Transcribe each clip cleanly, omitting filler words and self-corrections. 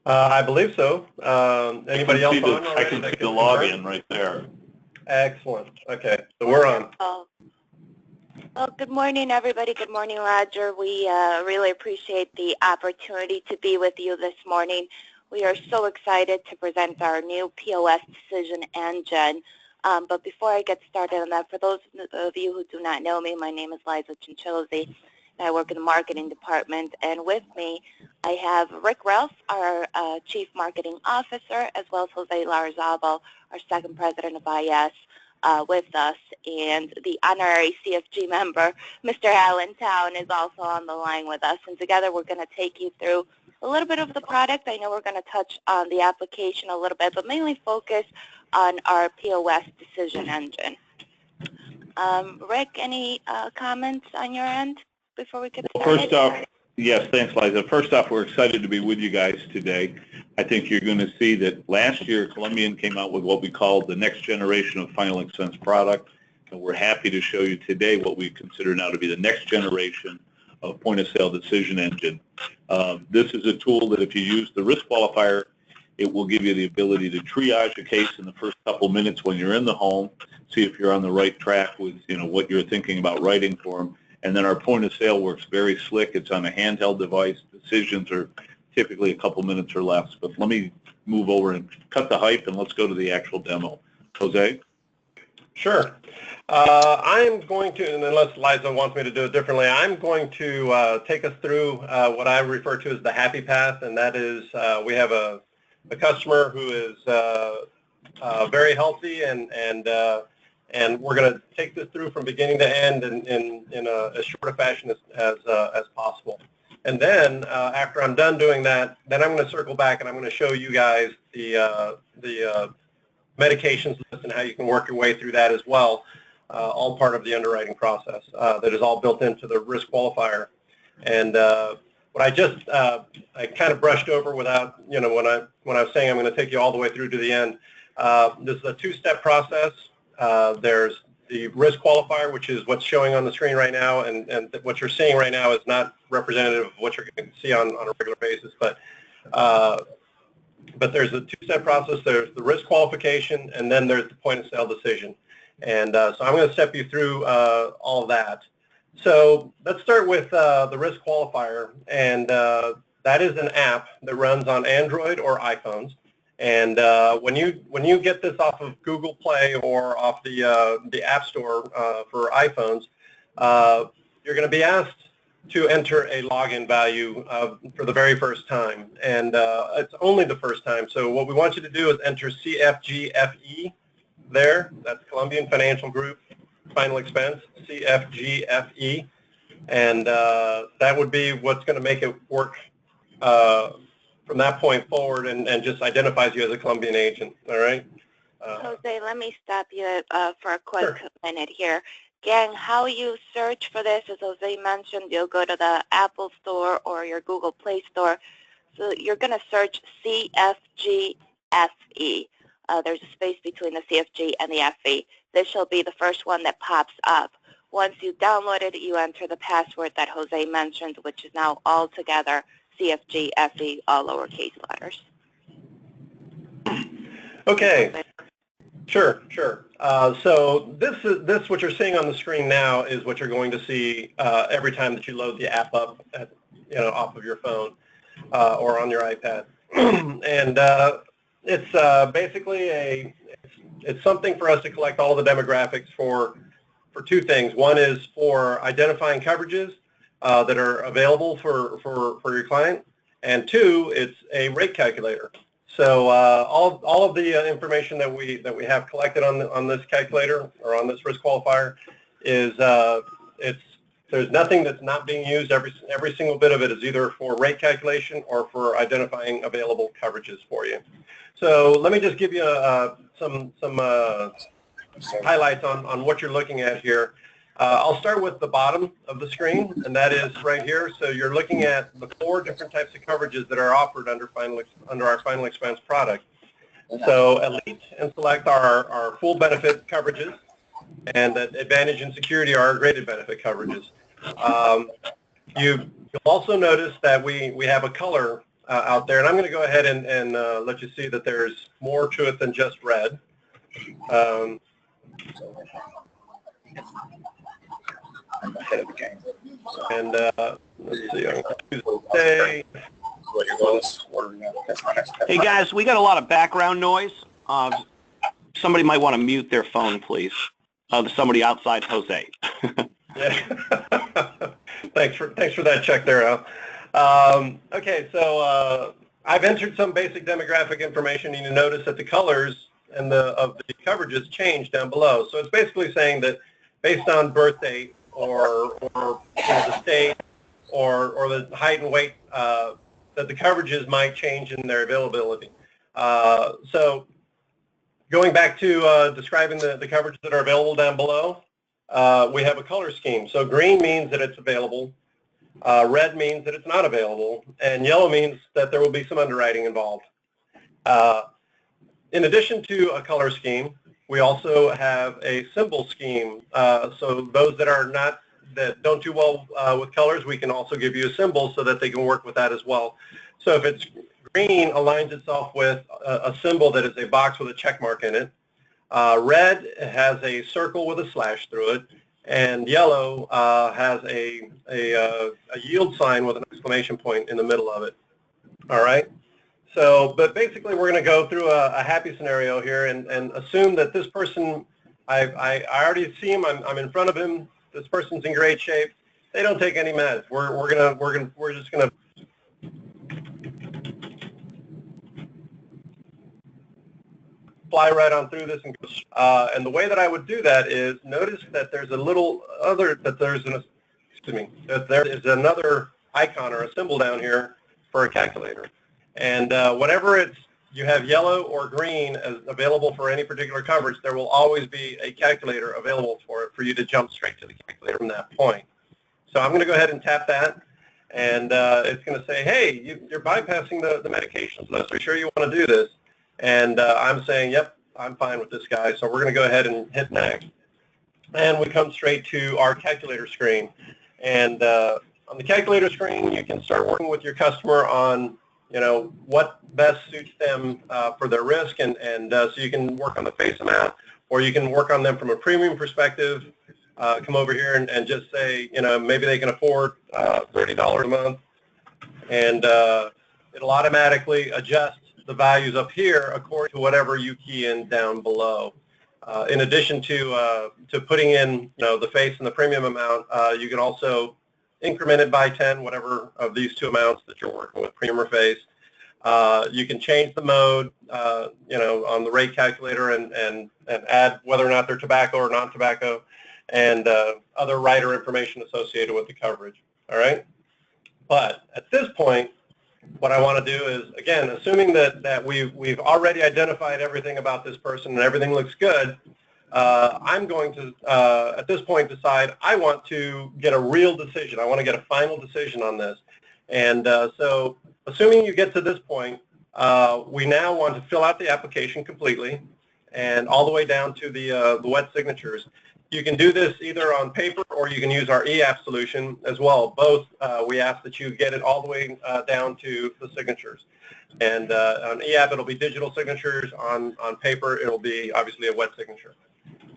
I believe so. Anybody else on? I can see the login right there. Excellent. Okay, so we're on. Well, good morning, everybody. Good morning, Roger. We really appreciate the opportunity to be with you this morning. We are so excited to present our new POS decision engine. But before I get started on that, for those of you who do not know me, my name is Liza Chinchilzi. I work in the marketing department, and with me I have Rick Ralph, our Chief Marketing Officer, as well as Jose Larzabal, our second president of IS, with us, and the honorary CFG member, Mr. Allentown, is also on the line with us, and together we're going to take you through a little bit of the product. I know we're going to touch on the application a little bit, but mainly focus on our POS decision engine. Rick, any comments on your end before we get started? First off, yes, thanks, Liza. First off, we're excited to be with you guys today. I think you're going to see that last year Columbian came out with what we call the next generation of final expense product, and we're happy to show you today what we consider now to be the next generation of point-of-sale decision engine. This is a tool that if you use the risk qualifier, it will give you the ability to triage a case in the first couple minutes when you're in the home, see if you're on the right track with what you're thinking about writing for them. And then our point of sale works very slick. It's on a handheld device. Decisions are typically a couple minutes or less. But let me move over and cut the hype, and let's go to the actual demo. Jose? Sure. I'm going to, and unless Liza wants me to do it differently, I'm going to take us through what I refer to as the happy path, and that is we have a customer who is very healthy, and we're going to take this through from beginning to end in as short a fashion as possible. And then after I'm done doing that, then I'm going to circle back and I'm going to show you guys the medications list and how you can work your way through that as well, all part of the underwriting process that is all built into the risk qualifier. And what I just I kind of brushed over without, when I was saying I'm going to take you all the way through to the end. This is a two-step process. There's the risk qualifier, which is what's showing on the screen right now, and what you're seeing right now is not representative of what you're going to see on a regular basis. But there's a two-step process. There's the risk qualification, and then there's the point-of-sale decision. And so I'm going to step you through all of that. So let's start with the risk qualifier, and that is an app that runs on Android or iPhones. And when you get this off of Google Play or off the App Store for iPhones, you're going to be asked to enter a login value for the very first time, and it's only the first time. So what we want you to do is enter CFGFE there. That's Columbian Financial Group Final Expense, CFGFE, and that would be what's going to make it work from that point forward, and just identifies you as a Columbian agent. All right. Jose, let me stop you for a quick Sure. minute here. Gang, how you search for this, as Jose mentioned, you'll go to the Apple Store or your Google Play Store. So you're going to search CFGFE. There's a space between the CFG and the FE. This shall be the first one that pops up. Once you download it, you enter the password that Jose mentioned, which is now all together CFGFE, all lowercase letters. Okay. Sure. So this what you're seeing on the screen now is what you're going to see every time that you load the app up, off of your phone or on your iPad, and it's basically it's something for us to collect all the demographics for two things. One is for identifying coverages that are available for your client, and two, it's a rate calculator. So all of the information that we have collected on this calculator or on this risk qualifier is there's nothing that's not being used. Every single bit of it is either for rate calculation or for identifying available coverages for you. So let me just give you some highlights on what you're looking at here. I'll start with the bottom of the screen, and that is right here. So you're looking at the 4 different types of coverages that are offered under our final expense product. So Elite and Select are our full benefit coverages, and Advantage and Security are our graded benefit coverages. You'll also notice that we have a color out there, and I'm going to go ahead and let you see that there's more to it than just red. I'm ahead of the game. And let's see, I'm going to say. Hey guys, we got a lot of background noise. Somebody might want to mute their phone, please. Somebody outside Jose. Yeah. Thanks for that check there, Al. Okay, so I've entered some basic demographic information, and you notice that the colors and of the coverages change down below. So it's basically saying that based on birth date or the state or the height and weight, that the coverages might change in their availability. So going back to describing the coverages that are available down below, we have a color scheme. So green means that it's available, red means that it's not available, and yellow means that there will be some underwriting involved. In addition to a color scheme, we also have a symbol scheme. So those that don't do well with colors, we can also give you a symbol so that they can work with that as well. So if it's green, aligns itself with a symbol that is a box with a check mark in it. Red has a circle with a slash through it, and yellow has a yield sign with an exclamation point in the middle of it. All right. So, but basically, we're going to go through a happy scenario here and assume that this person, I already see him. I'm in front of him. This person's in great shape. They don't take any meds. We're just gonna fly right on through this, and the way that I would do that is notice that there's there is another icon or a symbol down here for a calculator, and whenever you have yellow or green as available for any particular coverage, there will always be a calculator available for you to jump straight to the calculator from that point. So I'm going to go ahead and tap that, and it's going to say, hey, you're bypassing the medications list. Are you sure you want to do this? And I'm saying, yep, I'm fine with this guy. So we're going to go ahead and hit next. And we come straight to our calculator screen. And on the calculator screen, you can start working with your customer on what best suits them for their risk, and so you can work on the face amount, or you can work on them from a premium perspective. Come over here and just say, maybe they can afford $30 a month, and it'll automatically adjust the values up here according to whatever you key in down below. In addition to putting in the face and the premium amount, you can also increment it by 10, whatever of these two amounts that you're working with, premium or face. You can change the mode, on the rate calculator and add whether or not they're tobacco or non-tobacco, and other rider information associated with the coverage. All right. But at this point, what I want to do is, again, assuming that we've already identified everything about this person and everything looks good, I'm going to, at this point, decide I want to get a real decision. I want to get a final decision on this. And so assuming you get to this point, we now want to fill out the application completely and all the way down to the wet signatures. You can do this either on paper or you can use our e-app solution as well. Both, we ask that you get it all the way down to the signatures. And on e-app, it'll be digital signatures. On paper, it'll be obviously a wet signature.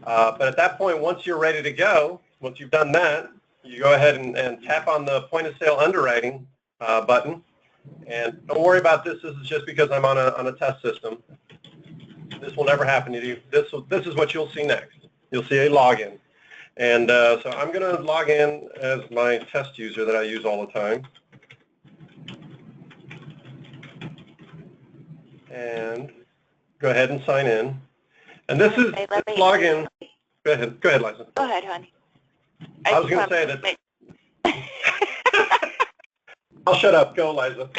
But at that point, once you're ready to go, once you've done that, you go ahead and tap on the point of sale underwriting button. And don't worry about this. This is just because I'm on a test system. This will never happen to you. This is what you'll see next. You'll see a login. And so I'm going to log in as my test user that I use all the time. And go ahead and sign in. And this is login. Go ahead, Liza. Go ahead, honey. I was going to say that. I'll shut up. Go, Liza.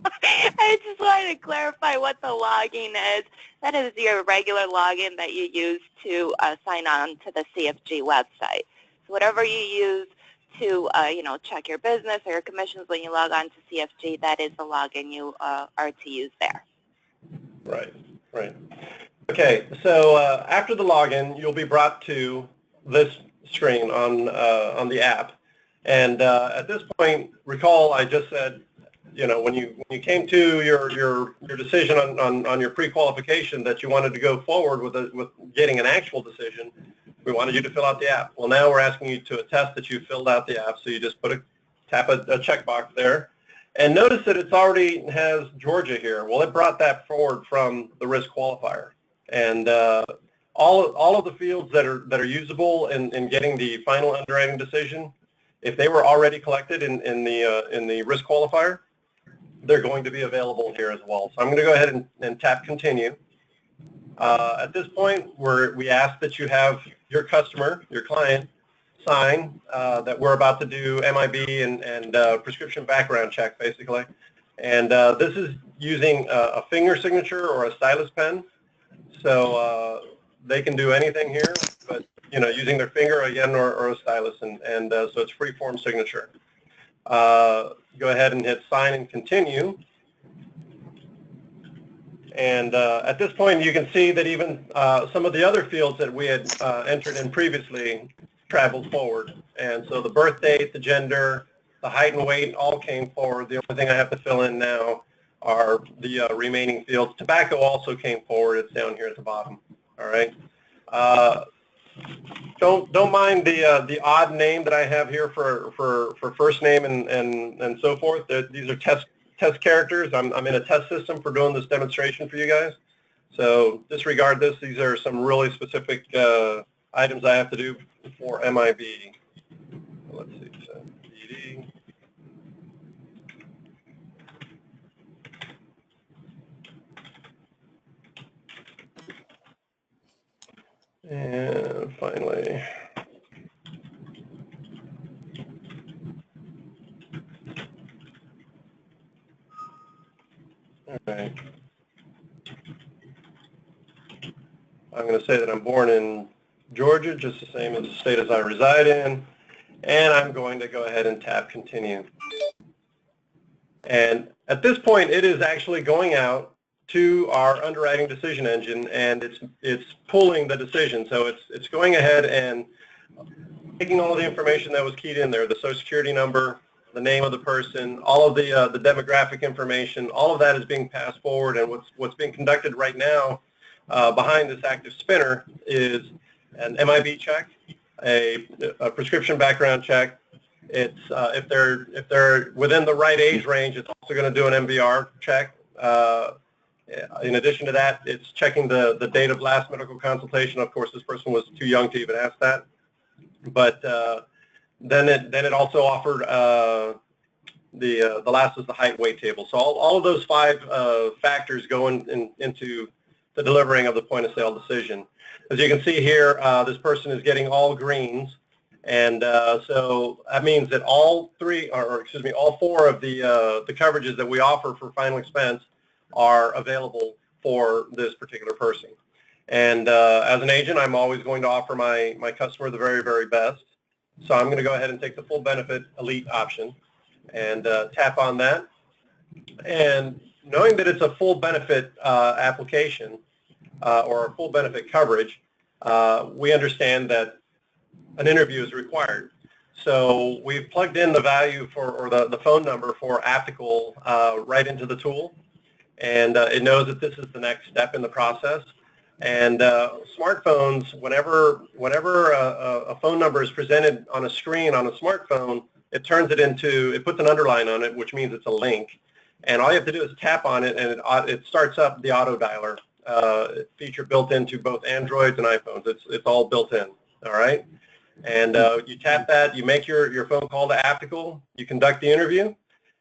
I just wanted to clarify what the login is. That is your regular login that you use to sign on to the CFG website. So whatever you use to, check your business or your commissions when you log on to CFG, that is the login you are to use there. Right. Okay, so after the login, you'll be brought to this screen on the app. And at this point, recall I just said when you came to your decision on your pre-qualification that you wanted to go forward with getting an actual decision, we wanted you to fill out the app. Well, now we're asking you to attest that you filled out the app. So you just tap a checkbox there, and notice that it's already has Georgia here. Well, it brought that forward from the risk qualifier, and all of the fields that are usable in getting the final underwriting decision, if they were already collected in the risk qualifier, they're going to be available here as well. So I'm going to go ahead and tap continue. At this point, we ask that you have your customer, your client, sign that we're about to do MIB and prescription background check, basically. And this is using a finger signature or a stylus pen. So they can do anything here, but using their finger again or a stylus, and so it's free form signature. Go ahead and hit sign and continue. And at this point, you can see that even some of the other fields that we had entered in previously traveled forward. And so the birth date, the gender, the height and weight all came forward. The only thing I have to fill in now are the remaining fields. Tobacco also came forward. It's down here at the bottom. All right. Don't mind the odd name that I have here for first name and so forth. These are test characters. I'm in a test system for doing this demonstration for you guys. So disregard this. These are some really specific items I have to do for MIB. Let's see. So DD. And finally, all right. I'm going to say that I'm born in Georgia, just the same as the state as I reside in, and I'm going to go ahead and tap continue. And at this point, it is actually going out to our underwriting decision engine, and it's pulling the decision. So it's going ahead and taking all the information that was keyed in there, the social security number, the name of the person, all of the demographic information, all of that is being passed forward. And what's being conducted right now behind this active spinner is an MIB check, a prescription background check. It's if they're within the right age range, it's also going to do an MVR check. In addition to that, it's checking the date of last medical consultation. Of course, this person was too young to even ask that. But then it also offered the last is the height weight table. So all of those 5 factors go into the delivering of the point of sale decision. As you can see here, this person is getting all greens, and so that means that all 4 of the coverages that we offer for final expense are available for this particular person. And as an agent, I'm always going to offer my customer the very, very best. So I'm going to go ahead and take the full benefit elite option and tap on that. And knowing that it's a full benefit application or a full benefit coverage, we understand that an interview is required. So we've plugged in the value or the phone number for Aptical right into the tool. And it knows that this is the next step in the process. And smartphones, whenever a phone number is presented on a screen on a smartphone, it puts an underline on it, which means it's a link. And all you have to do is tap on it, and it starts up the auto dialer feature built into both Androids and iPhones. It's all built in. All right. And you tap that, you make your phone call to Aptical, you conduct the interview.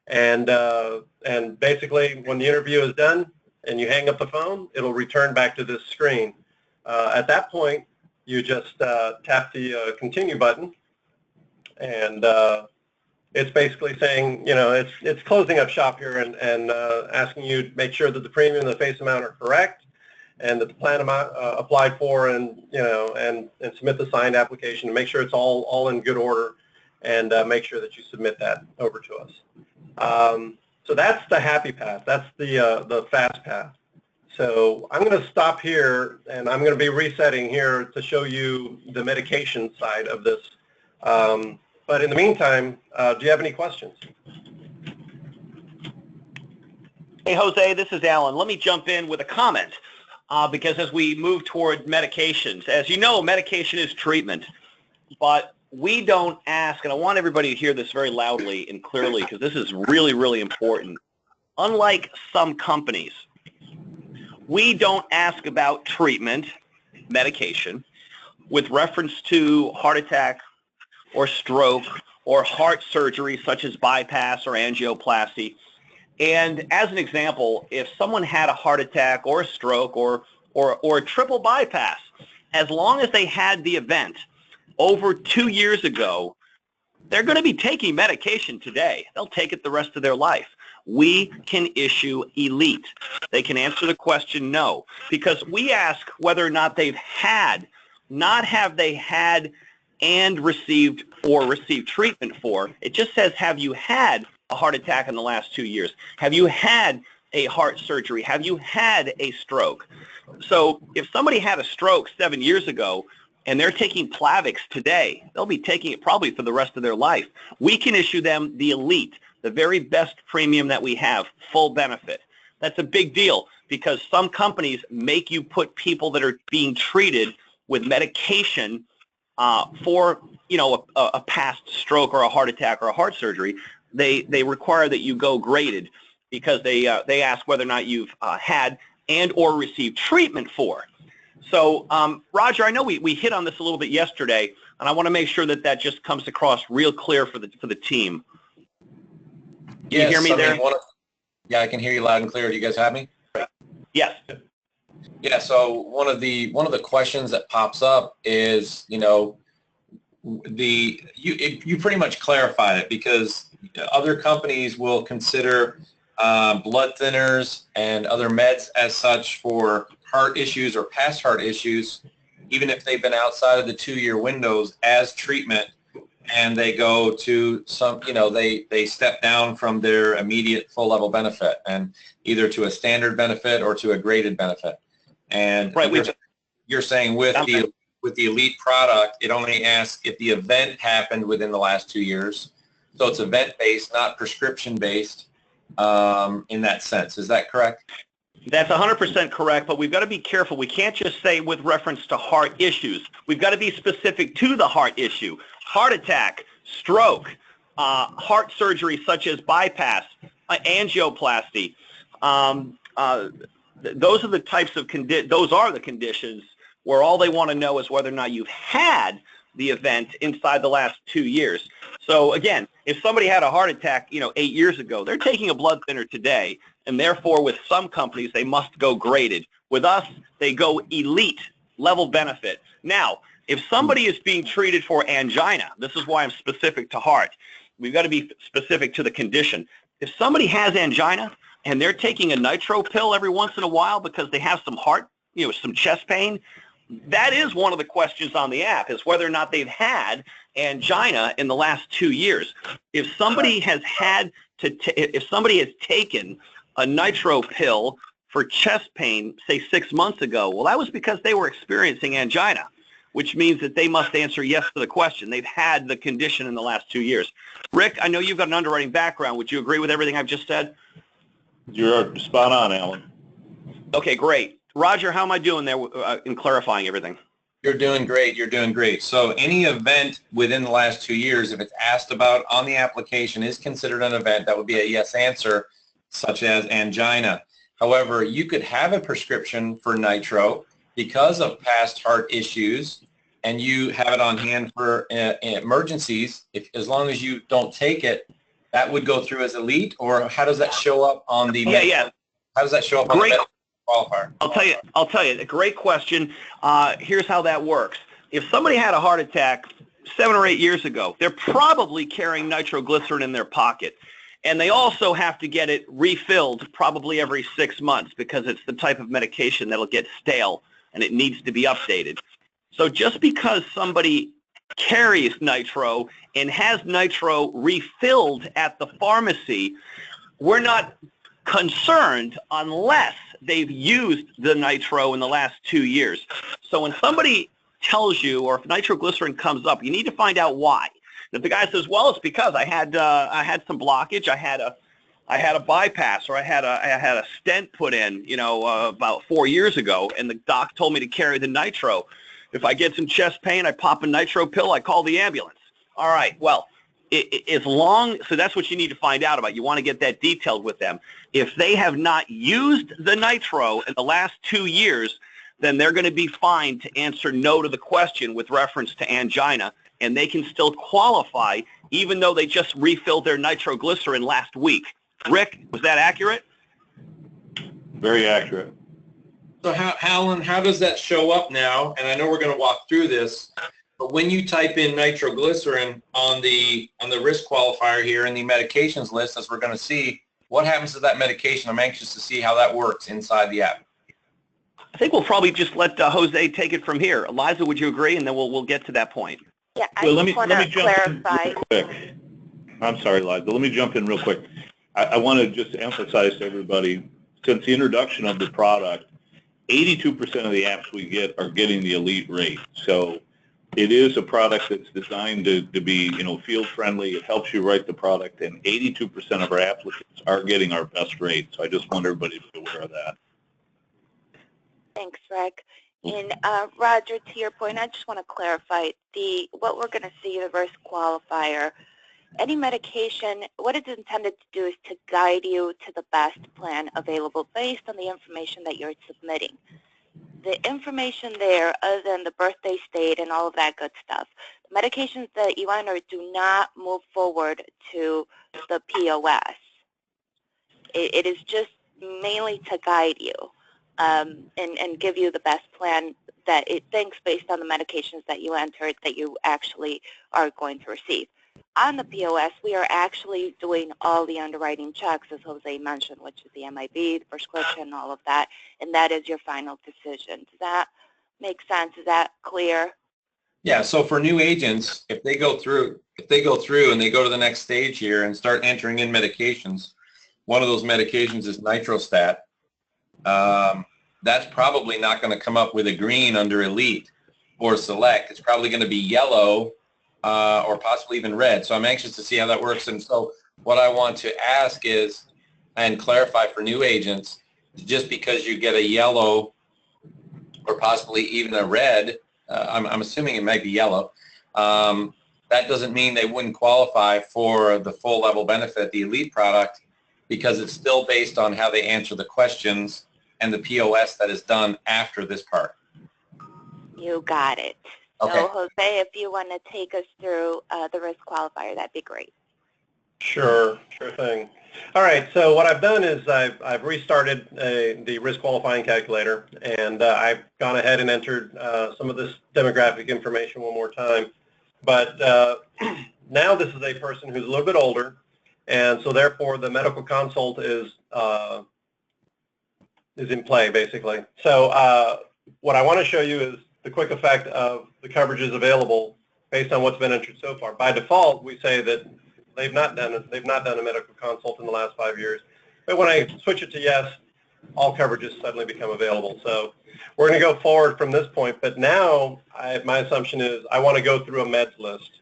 And basically, when the interview is done and you hang up the phone, it'll return back to this screen. At that point, you just tap the continue button, and it's basically saying, it's closing up shop here and asking you to make sure that the premium and the face amount are correct, and that the plan amount applied for, and submit the signed application to make sure it's all in good order, and make sure that you submit that over to us. So that's the happy path. That's the fast path. So I'm going to stop here, and I'm going to be resetting here to show you the medication side of this. But in the meantime, do you have any questions? Hey, Jose, this is Alan. Let me jump in with a comment because as we move toward medications, as you know, medication is treatment, but we don't ask, and I want everybody to hear this very loudly and clearly because this is really, really important. Unlike some companies, we don't ask about treatment, medication, with reference to heart attack or stroke or heart surgery such as bypass or angioplasty. And as an example, if someone had a heart attack or a stroke or a triple bypass, as long as they had the event over 2 years ago, they're going to be taking medication today. They'll take it the rest of their life. We can issue elite. They can answer the question no, because we ask whether or not they've had, not have they had and received or received treatment for. It just says, have you had a heart attack in the last 2 years? Have you had a heart surgery? Have you had a stroke? So if somebody had a stroke 7 years ago and they're taking Plavix today, they'll be taking it probably for the rest of their life. We can issue them the elite, the very best premium that we have, full benefit. That's a big deal because some companies make you put people that are being treated with medication for, you know, a past stroke or a heart attack or a heart surgery. They require that you go graded because they ask whether or not you've had and or received treatment for. So, Roger, I know we hit on this a little bit yesterday, and I want to make sure that that just comes across real clear for the team. Can you hear me there? Yeah, I can hear you loud and clear. Do you guys have me? Yes. Yeah. So one of the questions that pops up is, you know, you pretty much clarified it because other companies will consider blood thinners and other meds as such for heart issues or past heart issues, even if they've been outside of the 2-year windows as treatment, and they go to some, you know, they step down from their immediate full level benefit and either to a standard benefit or to a graded benefit. And right, you're saying with the elite product, it only asks if the event happened within the last 2 years. So it's event-based, not prescription-based in that sense. Is that correct? That's 100% correct, but we've got to be careful. We can't just say with reference to heart issues. We've got to be specific to the heart issue. Heart attack, stroke, heart surgery such as bypass, angioplasty. Those are the types of those are the conditions where all they want to know is whether or not you've had the event inside the last 2 years. So again, if somebody had a heart attack, you know, 8 years ago, they're taking a blood thinner today, and therefore with some companies they must go graded. With us, they go elite level benefit. Now, if somebody is being treated for angina, this is why I'm specific to heart. We've got to be specific to the condition. If somebody has angina and they're taking a nitro pill every once in a while because they have some heart, you know, some chest pain, that is one of the questions on the app, is whether or not they've had angina in the last 2 years. If somebody has if somebody has taken a nitro pill for chest pain, say 6 months ago, well, that was because they were experiencing angina, which means that they must answer yes to the question. They've had the condition in the last 2 years. Rick, I know you've got an underwriting background. Would you agree with everything I've just said? You're spot on, Alan. Okay, great. Roger, how am I doing there in clarifying everything? You're doing great. You're doing great. So any event within the last 2 years, if it's asked about on the application, is considered an event. That would be a yes answer, such as angina. However, you could have a prescription for nitro because of past heart issues, and you have it on hand for emergencies. As long as you don't take it, that would go through as elite, or how does that show up on the? Yeah. How does that show up on the qualifier? I'll tell you. A great question. Here's how that works. If somebody had a heart attack 7 or 8 years ago, they're probably carrying nitroglycerin in their pocket. And they also have to get it refilled probably every 6 months because it's the type of medication that'll get stale and it needs to be updated. So just because somebody carries nitro and has nitro refilled at the pharmacy, we're not concerned unless they've used the nitro in the last 2 years. So when somebody tells you, or if nitroglycerin comes up, you need to find out why. If the guy says, well, it's because I had some blockage, I had I had a bypass, or I had a stent put in, about 4 years ago, and the doc told me to carry the nitro. If I get some chest pain, I pop a nitro pill, I call the ambulance. All right, well, so that's what you need to find out about. You want to get that detailed with them. If they have not used the nitro in the last 2 years, then they're going to be fine to answer no to the question with reference to angina, and they can still qualify even though they just refilled their nitroglycerin last week. Rick, was that accurate? Very accurate. So Alan, how does that show up now? And I know we're going to walk through this, but when you type in nitroglycerin on the risk qualifier here in the medications list, as we're going to see, what happens to that medication? I'm anxious to see how that works inside the app. I think we'll probably just let Jose take it from here. Eliza, would you agree? And then we'll get to that point. Yeah, I Well, just want to clarify. Real quick. I'm sorry, Eliza. Let me jump in real quick. I want to just emphasize to everybody, since the introduction of the product, 82% of the apps we get are getting the elite rate. So it is a product that's designed to be, field friendly. It helps you write the product, and 82% of our applicants are getting our best rate. So I just want everybody to be aware of that. Thanks, Rick. And Roger, to your point, I just want to clarify what we're going to see, the risk qualifier. Any medication, what it's intended to do is to guide you to the best plan available based on the information that you're submitting. The information there, other than the birthday state and all of that good stuff, the medications that you enter do not move forward to the POS. It is just mainly to guide you and give you the best plan that it thinks based on the medications that you entered that you actually are going to receive. On the POS, we are actually doing all the underwriting checks, as Jose mentioned, which is the MIB, the prescription, all of that, and that is your final decision. Does that make sense? Is that clear? Yeah, so for new agents, if they go through and they go to the next stage here and start entering in medications, one of those medications is nitrostat. That's probably not going to come up with a green under elite or select. It's probably going to be yellow or possibly even red. So I'm anxious to see how that works. And so what I want to ask is, and clarify for new agents, just because you get a yellow or possibly even a red, I'm assuming it might be yellow, that doesn't mean they wouldn't qualify for the full level benefit, the elite product, because it's still based on how they answer the questions and the POS that is done after this part. You got it. Okay. So, Jose, if you want to take us through the risk qualifier, that'd be great. Sure thing. All right, so what I've done is I've restarted the risk qualifying calculator, and I've gone ahead and entered some of this demographic information one more time. But now this is a person who's a little bit older, and so therefore the medical consult is in play, basically. So what I want to show you is the quick effect of the coverages available based on what's been entered so far. By default, we say that they've not done a medical consult in the last 5 years. But when I switch it to yes, all coverages suddenly become available. So we're going to go forward from this point. But now my assumption is I want to go through a meds list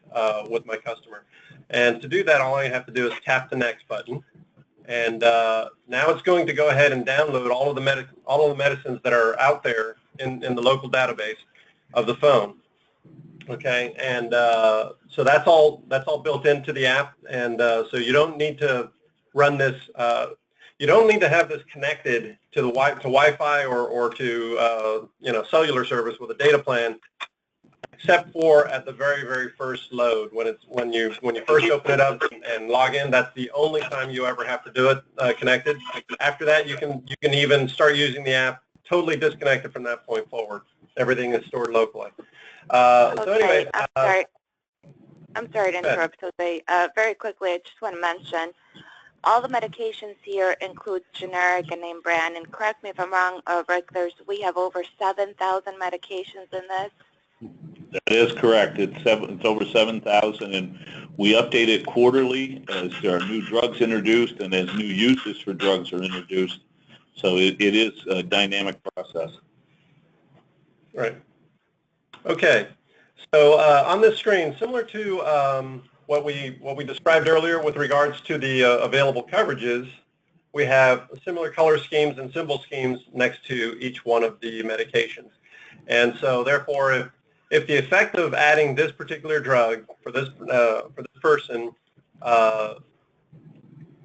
with my customer. And to do that, all I have to do is tap the next button. And now it's going to go ahead and download all of the medicines that are out there in the local database of the phone. Okay, and so that's all built into the app, and so you don't need to run this. You don't need to have this connected to Wi-Fi or to cellular service with a data plan, except for at the very first load when you first open it up and log in. That's the only time you ever have to do it connected. After that, you can even start using the app totally disconnected from that point forward. Everything is stored locally. Okay, so anyway, I'm sorry to interrupt, Jose. Very quickly, I just want to mention all the medications here include generic and name brand. And correct me if I'm wrong, Rick. We have over 7,000 medications in this. That is correct. It's over 7,000, and we update it quarterly as there are new drugs introduced and as new uses for drugs are introduced. So it is a dynamic process. Right. Okay. So on this screen, similar to what we described earlier with regards to the available coverages, we have similar color schemes and symbol schemes next to each one of the medications. And so therefore, if the effect of adding this particular drug for this person,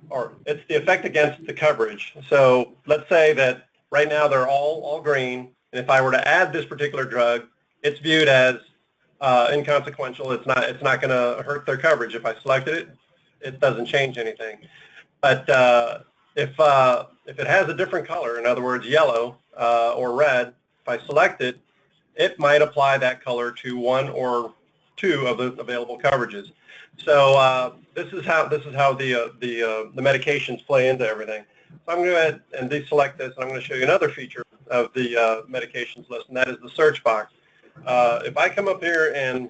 or it's the effect against the coverage. So let's say that right now they're all green, and if I were to add this particular drug, it's viewed as inconsequential. It's not going to hurt their coverage. If I selected it, it doesn't change anything. But if it has a different color, in other words, yellow or red, if I select it, it might apply that color to one or two of the available coverages. So this is how the medications play into everything. So I'm going to go ahead and deselect this, and I'm going to show you another feature of the medications list, and that is the search box. If I come up here and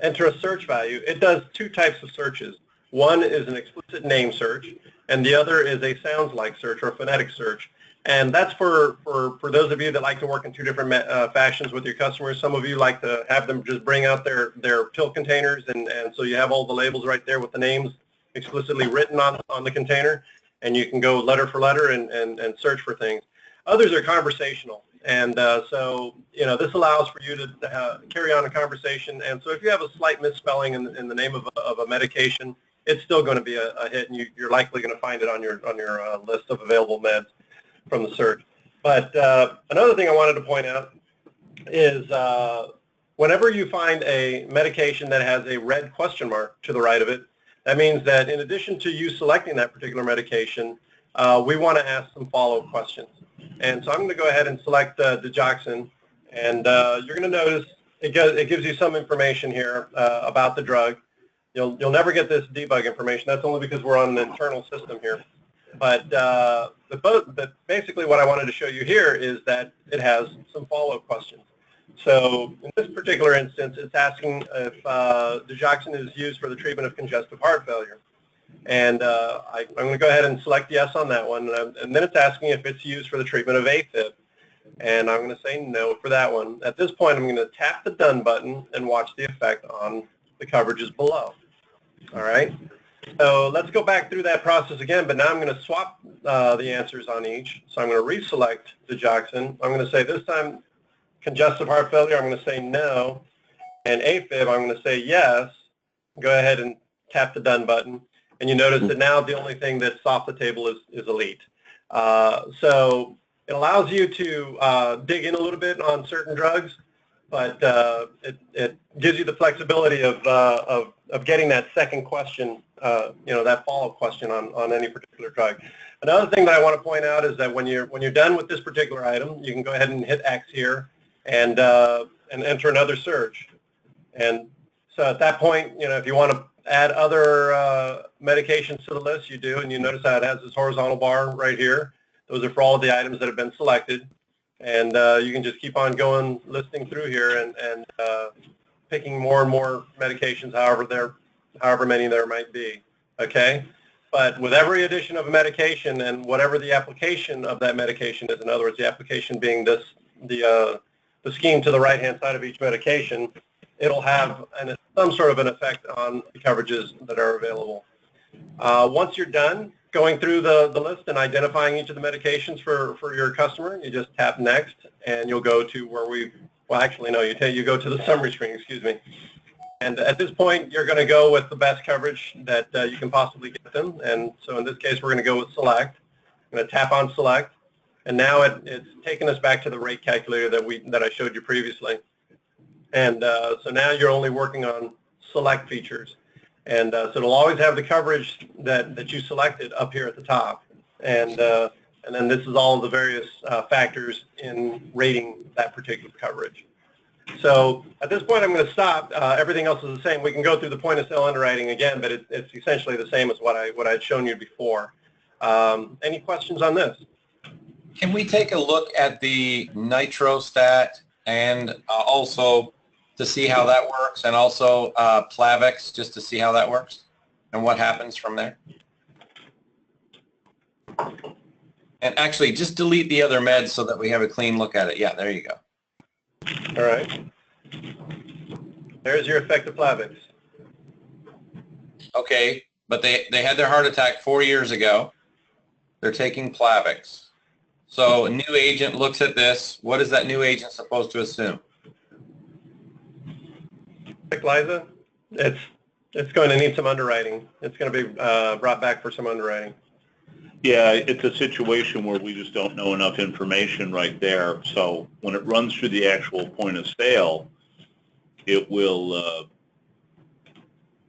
enter a search value, it does two types of searches. One is an explicit name search, and the other is a sounds like search or phonetic search. And that's for those of you that like to work in two different fashions with your customers. Some of you like to have them just bring out their pill containers, and so you have all the labels right there with the names explicitly written on the container, and you can go letter for letter and search for things. Others are conversational, and so this allows for you to carry on a conversation. And so if you have a slight misspelling in the name of a medication, it's still going to be a hit, and you're likely going to find it on your list of available meds from the search. But another thing I wanted to point out is whenever you find a medication that has a red question mark to the right of it, that means that in addition to you selecting that particular medication, we want to ask some follow-up questions. And so I'm going to go ahead and select digoxin, and you're going to notice it gives you some information here about the drug. You'll never get this debug information. That's only because we're on an internal system here. But basically what I wanted to show you here is that it has some follow-up questions. So in this particular instance, it's asking if digoxin is used for the treatment of congestive heart failure. And I'm going to go ahead and select yes on that one. And then it's asking if it's used for the treatment of AFib. And I'm going to say no for that one. At this point, I'm going to tap the done button and watch the effect on the coverages below. All right. So let's go back through that process again, but now I'm going to swap the answers on each. So I'm going to reselect digoxin. I'm going to say this time congestive heart failure, I'm going to say no. And AFib, I'm going to say yes. Go ahead and tap the done button. And you notice that now the only thing that's off the table is elite. So it allows you to dig in a little bit on certain drugs, but it gives you the flexibility of getting that second question, that follow-up question on any particular drug. Another thing that I want to point out is that when you're done with this particular item, you can go ahead and hit X here and enter another search. And so at that point, if you want to add other medications to the list, you do, and you notice how it has this horizontal bar right here. Those are for all of the items that have been selected. And you can just keep on going, listing through here and picking more and more medications, however many there might be, okay? But with every addition of a medication and whatever the application of that medication is, in other words, the application being the scheme to the right-hand side of each medication, it'll have some sort of an effect on the coverages that are available. Once you're done going through the list and identifying each of the medications for your customer, you just tap next, and you'll go to where you go to the summary screen, excuse me. And at this point, you're going to go with the best coverage that you can possibly get them. And so in this case, we're going to go with select. I'm going to tap on select, and now it's taken us back to the rate calculator that I showed you previously. And so now you're only working on select features. And so it'll always have the coverage that you selected up here at the top. And then this is all of the various factors in rating that particular coverage. So at this point, I'm going to stop. Everything else is the same. We can go through the point of sale underwriting again, but it's essentially the same as what I had shown you before. Any questions on this? Can we take a look at the nitrostat and also to see how that works, and also Plavix, just to see how that works and what happens from there? And actually, just delete the other meds so that we have a clean look at it. Yeah, there you go. All right. There's your effective Plavix. Okay, but they had their heart attack 4 years ago. They're taking Plavix. So a new agent looks at this. What is that new agent supposed to assume? Liza, it's going to need some underwriting. It's going to be brought back for some underwriting. Yeah, it's a situation where we just don't know enough information right there. So when it runs through the actual point of sale, it will,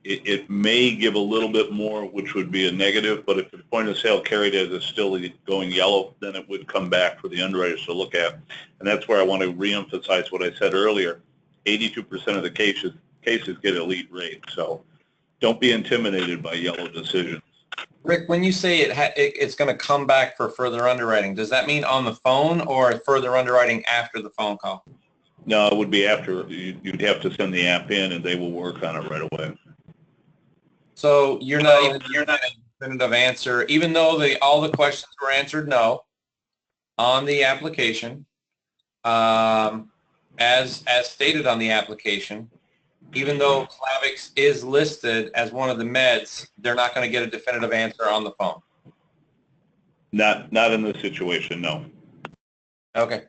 it may give a little bit more, which would be a negative, but if the point of sale carried it as still going yellow, then it would come back for the underwriters to look at. And that's where I want to reemphasize what I said earlier. 82% of the cases get elite rate. So don't be intimidated by yellow decisions. Rick, when you say it's going to come back for further underwriting, does that mean on the phone or further underwriting after the phone call? No, it would be after. You'd have to send the app in, and they will work on it right away. So you're not a definitive answer, even though all the questions were answered no on the application, as stated on the application. Even though Plavix is listed as one of the meds, they're not going to get a definitive answer on the phone. Not in this situation, no. Okay.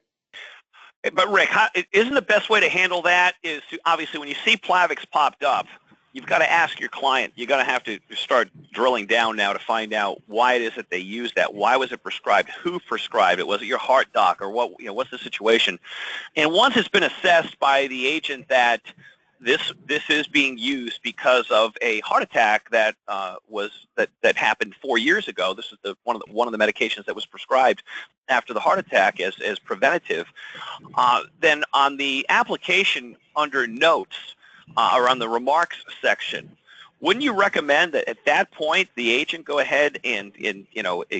But Rick, isn't the best way to handle that is to, obviously, when you see Plavix popped up, you've got to ask your client. You're going to have to start drilling down now to find out why it is that they use that. Why was it prescribed? Who prescribed it? Was it your heart doc, or what? What's the situation? And once it's been assessed by the agent that this is being used because of a heart attack that happened 4 years ago. This is one of the medications that was prescribed after the heart attack as preventative. Then on the application under notes or on the remarks section, wouldn't you recommend that at that point the agent go ahead and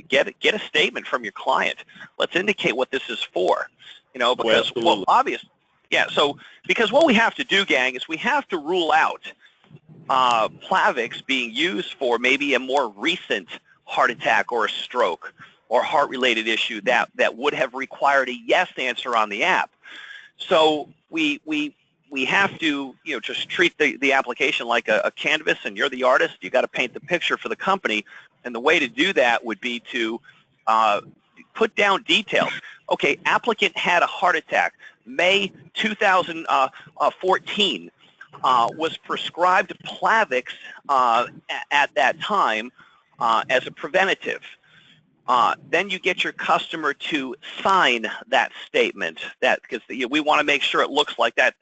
get a statement from your client? Let's indicate what this is for. Because obviously. Yeah, so because what we have to do, gang, is we have to rule out Plavix being used for maybe a more recent heart attack or a stroke or heart-related issue that would have required a yes answer on the app. So we have to just treat the application like a canvas, and you're the artist. You got to paint the picture for the company, and the way to do that would be to put down details. Okay, applicant had a heart attack. May 2014 was prescribed Plavix at that time as a preventative. Then you get your customer to sign that statement, because we want to make sure it looks like that's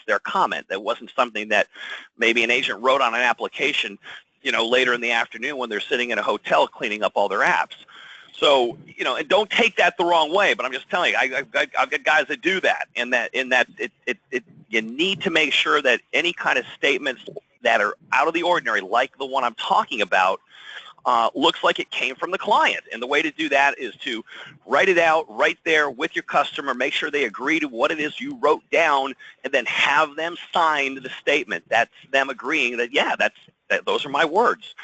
their comment. That wasn't something that maybe an agent wrote on an application, later in the afternoon when they're sitting in a hotel cleaning up all their apps. So, and don't take that the wrong way, but I'm just telling you, I've got guys that do that, and you need to make sure that any kind of statements that are out of the ordinary, like the one I'm talking about, looks like it came from the client. And the way to do that is to write it out right there with your customer, make sure they agree to what it is you wrote down, and then have them sign the statement. That's them agreeing that, yeah, those are my words.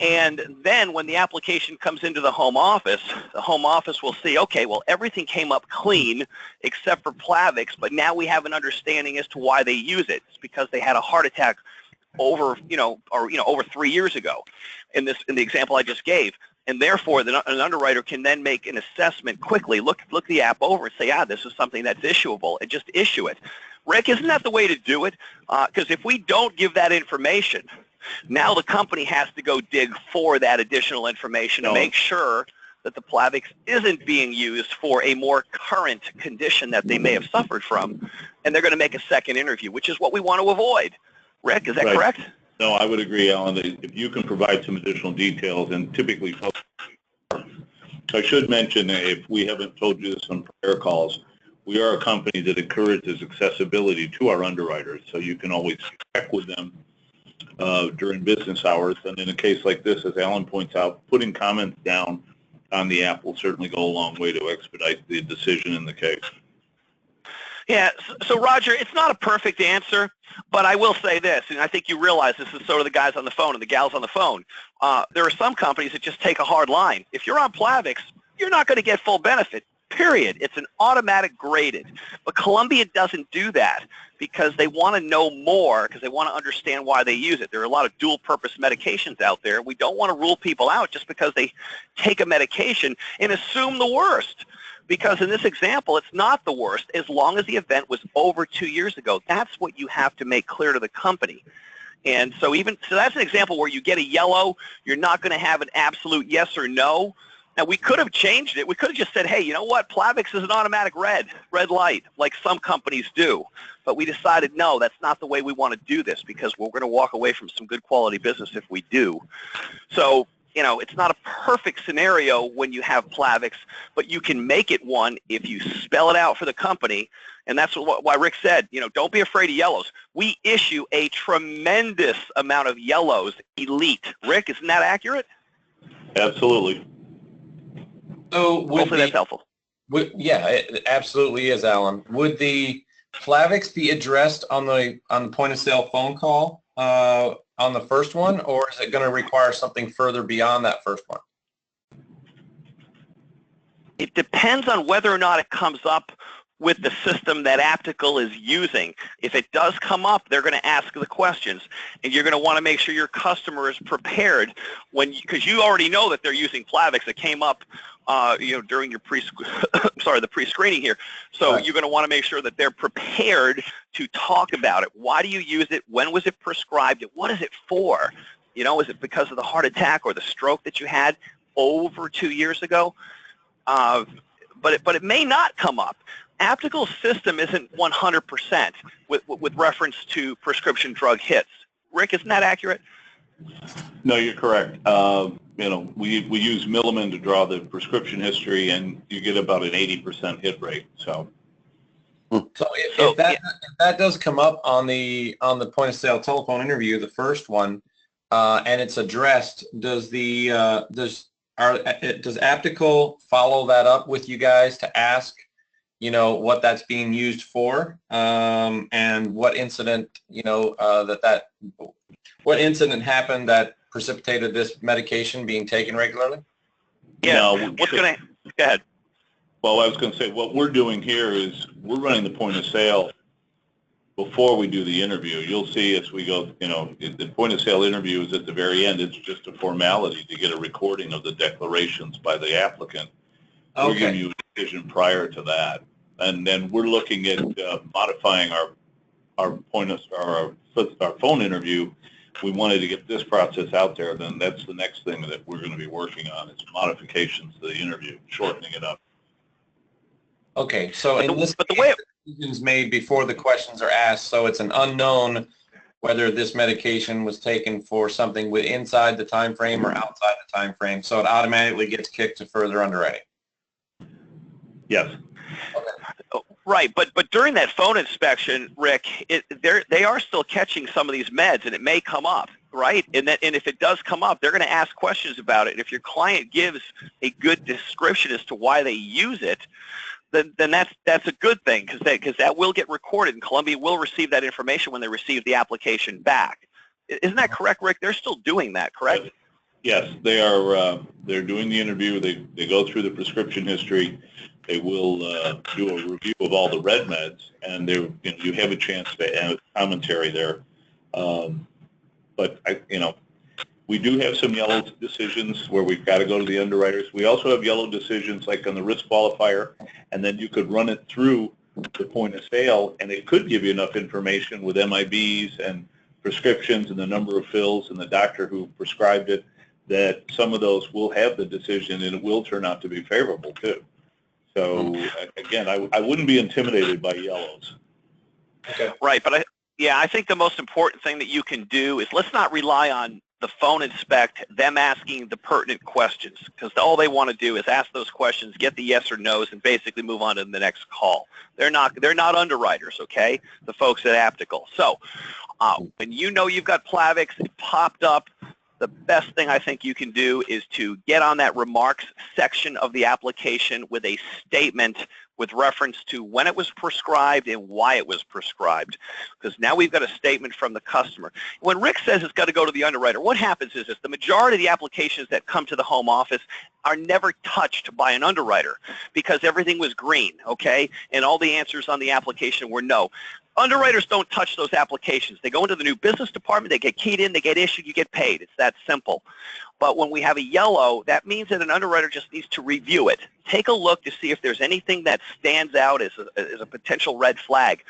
And then when the application comes into the home office will see, okay, well, everything came up clean except for Plavix, but now we have an understanding as to why they use it. It's because they had a heart attack over 3 years ago in the example I just gave. And therefore, an underwriter can then make an assessment quickly, look the app over and say, this is something that's issuable, and just issue it. Rick, isn't that the way to do it? Because if we don't give that information, now the company has to go dig for that additional information to make sure that the Plavix isn't being used for a more current condition that they may have suffered from, and they're going to make a second interview, which is what we want to avoid. Rick, is that correct? No, I would agree, Alan. If you can provide some additional details, and typically, I should mention, if we haven't told you this on prior calls, we are a company that encourages accessibility to our underwriters, so you can always check with them during business hours. And in a case like this, as Alan points out, putting comments down on the app will certainly go a long way to expedite the decision in the case. Yeah, so Roger, it's not a perfect answer, but I will say this, and I think you realize this is sort of the guys on the phone and the gals on the phone. There are some companies that just take a hard line. If you're on Plavix, you're not going to get full benefit, period. It's an automatic graded. But Columbia doesn't do that. because they want to know more, because they want to understand why they use it. There are a lot of dual-purpose medications out there. We don't want to rule people out just because they take a medication and assume the worst. Because in this example, it's not the worst as long as the event was over 2 years ago. That's what you have to make clear to the company. And so that's an example where you get a yellow. You're not going to have an absolute yes or no. Now, we could have changed it. We could have just said, hey, you know what? Plavix is an automatic red light, like some companies do. But we decided, no, that's not the way we want to do this, because we're going to walk away from some good quality business if we do. So, you know, it's not a perfect scenario when you have Plavix, but you can make it one if you spell it out for the company. And that's why Rick said, you know, don't be afraid of yellows. We issue a tremendous amount of yellows, elite. Rick, isn't that accurate? Absolutely. So hopefully that's helpful. Yeah, it absolutely is, Alan. Would the Plavix be addressed on the point of sale phone call on the first one, or is it going to require something further beyond that first one? It depends on whether or not it comes up with the system that Aptical is using. If it does come up, they're going to ask the questions, and you're going to want to make sure your customer is prepared because you already know that they're using Plavix. It came up, you know, during your the pre-screening here. So Right. You're going to want to make sure that they're prepared to talk about it. Why do you use it? When was it prescribed? What is it for? You know, is it because of the heart attack or the stroke that you had over 2 years ago? But it may not come up. Aptical's system isn't 100% with reference to prescription drug hits. Rick, isn't that accurate? No, you're correct. You know, we use Milliman to draw the prescription history, and you get about an 80% hit rate. So if that does come up on the point of sale telephone interview, the first one, and it's addressed, does Aptical follow that up with you guys to ask, you know, what that's being used for, and what incident, you know, what incident happened that precipitated this medication being taken regularly? Yeah. No, What's going to go ahead? Well, I was going to say, what we're doing here is we're running the point of sale before we do the interview. You'll see as we go, you know, the point of sale interview is at the very end. It's just a formality to get a recording of the declarations by the applicant. Okay. We're giving you a decision prior to that. And then we're looking at modifying our phone interview. We wanted to get this process out there. Then that's the next thing that we're going to be working on is modifications to the interview, shortening it up. Okay, so But in the- this but the case, way- the decision's made before the questions are asked, so it's an unknown whether this medication was taken for something inside the time frame or outside the time frame, so it automatically gets kicked to further underwriting. Yes. Right, but during that phone inspection, Rick, they are still catching some of these meds, and it may come up, right? And if it does come up, they're going to ask questions about it. And if your client gives a good description as to why they use it, then that's a good thing because that will get recorded, and Columbia will receive that information when they receive the application back. Isn't that correct, Rick? They're still doing that, correct? Yes, they are. They're doing the interview. They go through the prescription history. They will do a review of all the red meds, and you have a chance to add commentary there. But we do have some yellow decisions where we've got to go to the underwriters. We also have yellow decisions like on the risk qualifier, and then you could run it through the point of sale, and it could give you enough information with MIBs and prescriptions and the number of fills and the doctor who prescribed it that some of those will have the decision, and it will turn out to be favorable too. So again, I wouldn't be intimidated by yellows. Okay. Right, but I think the most important thing that you can do is let's not rely on the phone inspect, them asking the pertinent questions, because all they want to do is ask those questions, get the yes or no's, and basically move on to the next call. They're not underwriters, okay? The folks at Aptical. So when you know you've got Plavix, it popped up, the best thing I think you can do is to get on that remarks section of the application with a statement with reference to when it was prescribed and why it was prescribed, because now we've got a statement from the customer. When Rick says it's got to go to the underwriter, what happens is this: the majority of the applications that come to the home office are never touched by an underwriter because everything was green, okay, and all the answers on the application were no. underwriters don't touch those applications. They go into the new business department, they get keyed in, they get issued, you get paid. It's that simple. But when we have a yellow, that means that an underwriter just needs to review it. Take a look to see if there's anything that stands out as a potential red flag.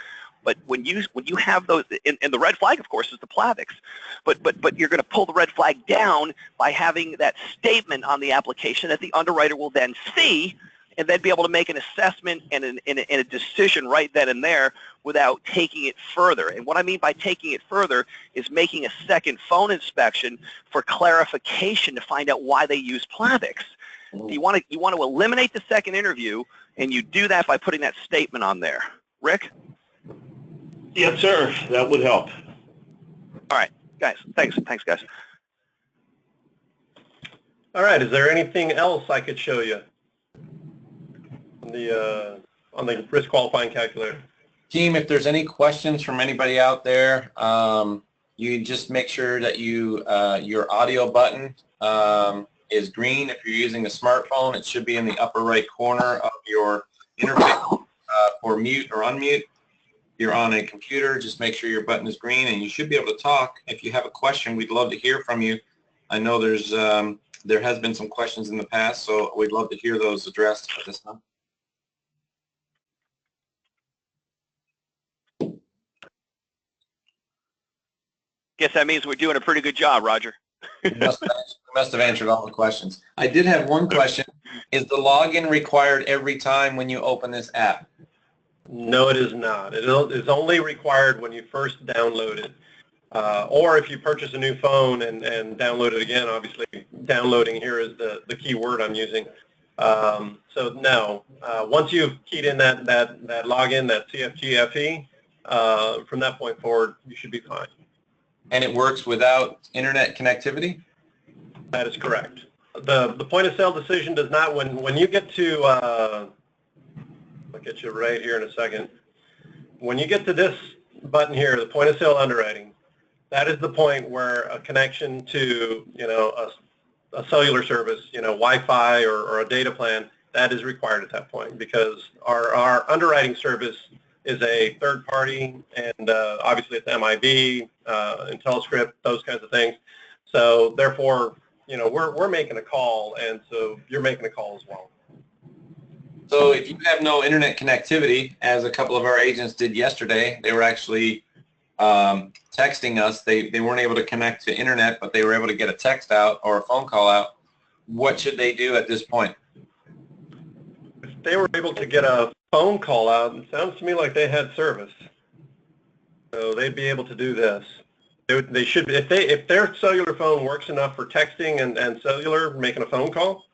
But when you have those, and the red flag, of course, is the Plavix. But you're going to pull the red flag down by having that statement on the application that the underwriter will then see, and then be able to make an assessment and a decision right then and there without taking it further. And what I mean by taking it further is making a second phone inspection for clarification to find out why they use Plavix. You want to eliminate the second interview, and you do that by putting that statement on there. Rick? Yes, sir. That would help. All right, guys. Thanks, guys. All right. Is there anything else I could show you on the risk qualifying calculator? Team, if there's any questions from anybody out there, you just make sure that your audio button is green. If you're using a smartphone, it should be in the upper right corner of your interface for mute or unmute. If you're on a computer, just make sure your button is green, and you should be able to talk. If you have a question, we'd love to hear from you. I know there has been some questions in the past, so we'd love to hear those addressed at this time. Guess that means we're doing a pretty good job, Roger. We must have answered all the questions. I did have one question. Is the login required every time when you open this app? No, it is not. It is only required when you first download it. Or if you purchase a new phone and download it again. Obviously, downloading here is the key word I'm using. So no, once you've keyed in that login, that CFG FE, from that point forward, you should be fine. And it works without internet connectivity? That is correct. The point of sale decision does not, when you get to, I'll get you right here in a second. When you get to this button here, the point of sale underwriting, that is the point where a connection to, a cellular service, Wi-Fi or a data plan, that is required at that point, because our underwriting service is a third party, and obviously it's MIB, IntelliScript, those kinds of things. So therefore, we're making a call, and so you're making a call as well. So if you have no internet connectivity, as a couple of our agents did yesterday, they were actually texting us. They weren't able to connect to internet, but they were able to get a text out or a phone call out. What should they do at this point? If they were able to get a phone call out, it sounds to me like they had service. So they'd be able to do this. They should, if their cellular phone works enough for texting and cellular, making a phone call,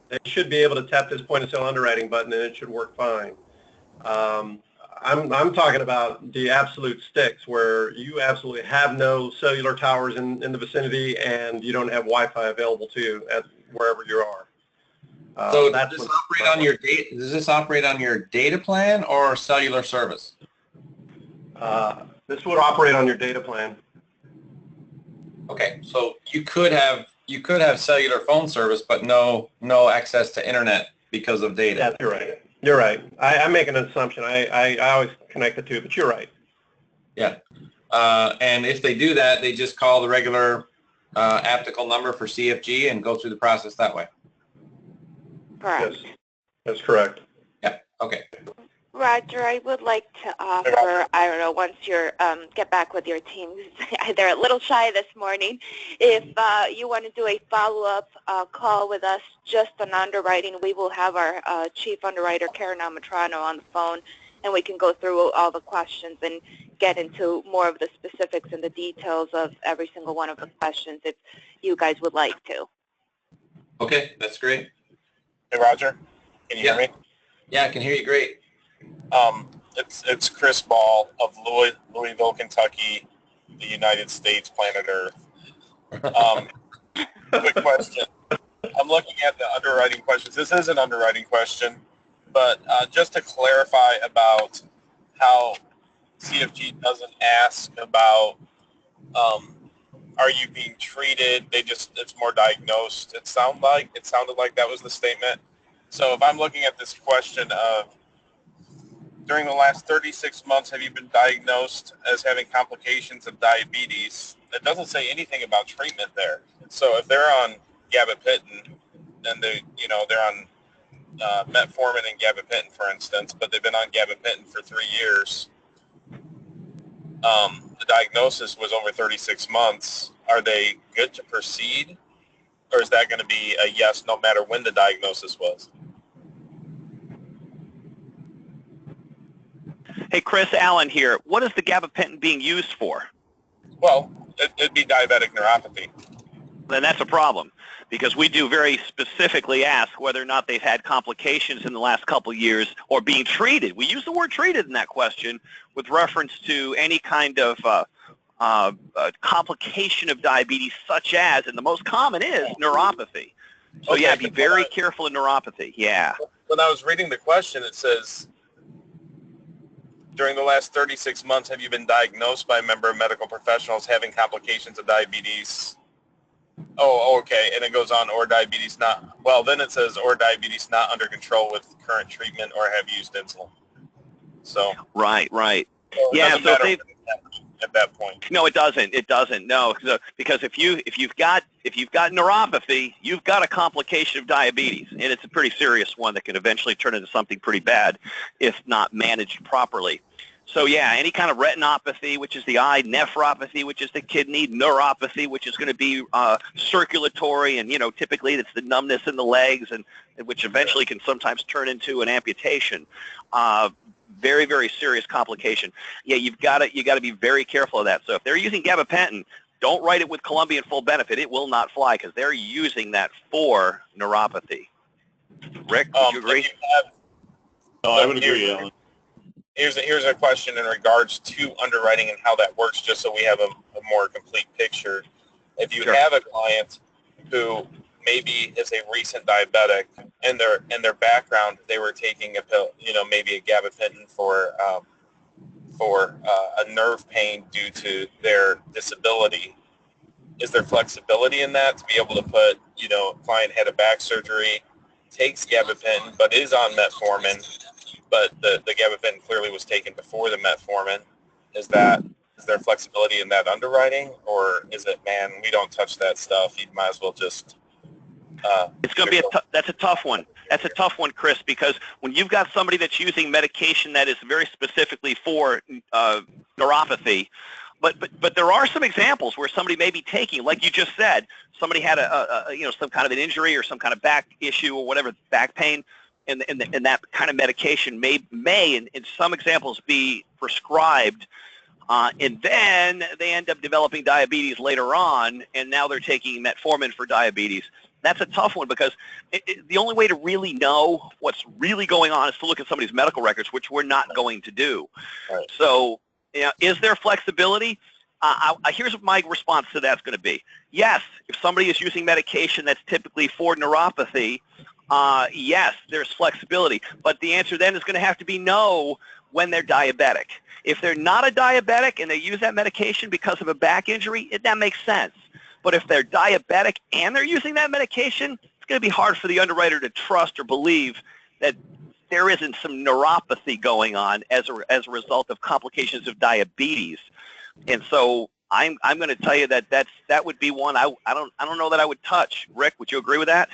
they should be able to tap this point of sale underwriting button, and it should work fine. I'm talking about the absolute sticks, where you absolutely have no cellular towers in the vicinity, and you don't have Wi-Fi available to you at wherever you are. So does this operate on your data plan or cellular service? This would operate on your data plan. Okay, so you could have cellular phone service, but no access to internet because of data. That's right. You're right. I'm making an assumption. I always connect the two, but you're right. Yeah. And if they do that, they just call the regular aptical number for CFG and go through the process that way. Correct. Yes, that's correct. Yeah. Okay. Roger, I would like to offer, I don't know, once you're, get back with your team, they're a little shy this morning, if you want to do a follow-up call with us just on underwriting, we will have our chief underwriter, Karen Amatrano, on the phone, and we can go through all the questions and get into more of the specifics and the details of every single one of the questions if you guys would like to. Okay, that's great. Hey, Roger, can you hear me? Yeah, I can hear you great. It's Chris Ball of Louisville, Kentucky, the United States, planet Earth. Quick question. I'm looking at the underwriting questions. This is an underwriting question, but just to clarify about how CFG doesn't ask about are you being treated, it's more diagnosed. It sounded like that was the statement. So if I'm looking at this question of during the last 36 months, have you been diagnosed as having complications of diabetes? It doesn't say anything about treatment there. So if they're on gabapentin, and they're on metformin and gabapentin, for instance, but they've been on gabapentin for 3 years. The diagnosis was over 36 months. Are they good to proceed, or is that going to be a yes no matter when the diagnosis was? Hey, Chris, Allen here. What is the gabapentin being used for? Well, it'd be diabetic neuropathy. Then that's a problem, because we do very specifically ask whether or not they've had complications in the last couple of years or being treated. We use the word treated in that question with reference to any kind of complication of diabetes, such as, and the most common is neuropathy. So Okay, yeah, be very careful in neuropathy. Yeah. When I was reading the question, it says, during the last 36 months, have you been diagnosed by a member of medical professionals having complications of diabetes? Oh, okay. And it goes on, or diabetes not, well, then it says, or diabetes not under control with current treatment or have used insulin. So. Right. So Yeah, so if at that point. No, it doesn't. It doesn't. No, because if you've got neuropathy, you've got a complication of diabetes, and it's a pretty serious one that can eventually turn into something pretty bad if not managed properly. So yeah, any kind of retinopathy, which is the eye, nephropathy, which is the kidney, neuropathy, which is going to be circulatory, and typically it's the numbness in the legs, and which eventually can sometimes turn into an amputation. Very, very serious complication. Yeah, you got to be very careful of that. So if they're using gabapentin, don't write it with Colombian full benefit. It will not fly because they're using that for neuropathy. Rick, would you agree? I would agree, Alan. Here's a question in regards to underwriting and how that works, just so we have a more complete picture. If you have a client who maybe is a recent diabetic, and their background, they were taking a pill, maybe a gabapentin for a nerve pain due to their disability. Is there flexibility in that to be able to put, client had a back surgery, takes gabapentin, but is on metformin, but the gabapentin clearly was taken before the metformin? Is there flexibility in that underwriting, or is it, man, we don't touch that stuff, you might as well just it's going to be that's a tough one. That's a tough one, Chris, because when you've got somebody that's using medication that is very specifically for neuropathy, but there are some examples where somebody may be taking, like you just said, somebody had some kind of an injury or some kind of back issue or whatever, back pain, and that kind of medication may in some examples be prescribed. And then they end up developing diabetes later on, and now they're taking metformin for diabetes. That's a tough one, because the only way to really know what's really going on is to look at somebody's medical records, which we're not going to do. Right. So, is there flexibility? Here's what my response to that's going to be. Yes, if somebody is using medication that's typically for neuropathy, yes, there's flexibility. But the answer then is going to have to be no when they're diabetic. If they're not a diabetic and they use that medication because of a back injury, that makes sense. But if they're diabetic and they're using that medication, it's going to be hard for the underwriter to trust or believe that there isn't some neuropathy going on as a result of complications of diabetes. And so I'm going to tell you that would be one I don't know that I would touch. Rick, would you agree with that?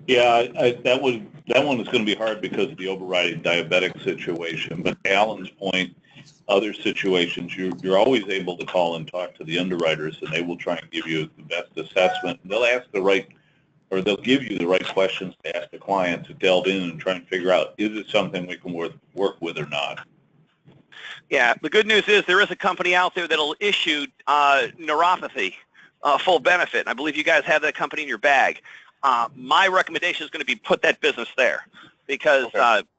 Yeah, that one is going to be hard because of the overriding diabetic situation. But to Alan's point, other situations, you're always able to call and talk to the underwriters, and they will try and give you the best assessment. They'll ask they'll give you the right questions to ask the client to delve in and try and figure out, is it something we can work with or not? Yeah, the good news is there is a company out there that'll issue neuropathy full benefit. And I believe you guys have that company in your bag. My recommendation is going to be put that business there, because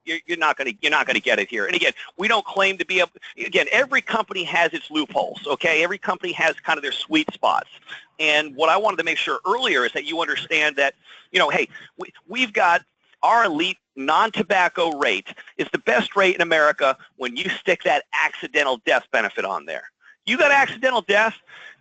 you're not going to get it here. And again, we don't claim to be able. Again, every company has its loopholes. Okay, every company has kind of their sweet spots. And what I wanted to make sure earlier is that you understand that, hey, we've got our elite non-tobacco rate is the best rate in America when you stick that accidental death benefit on there. You got accidental death,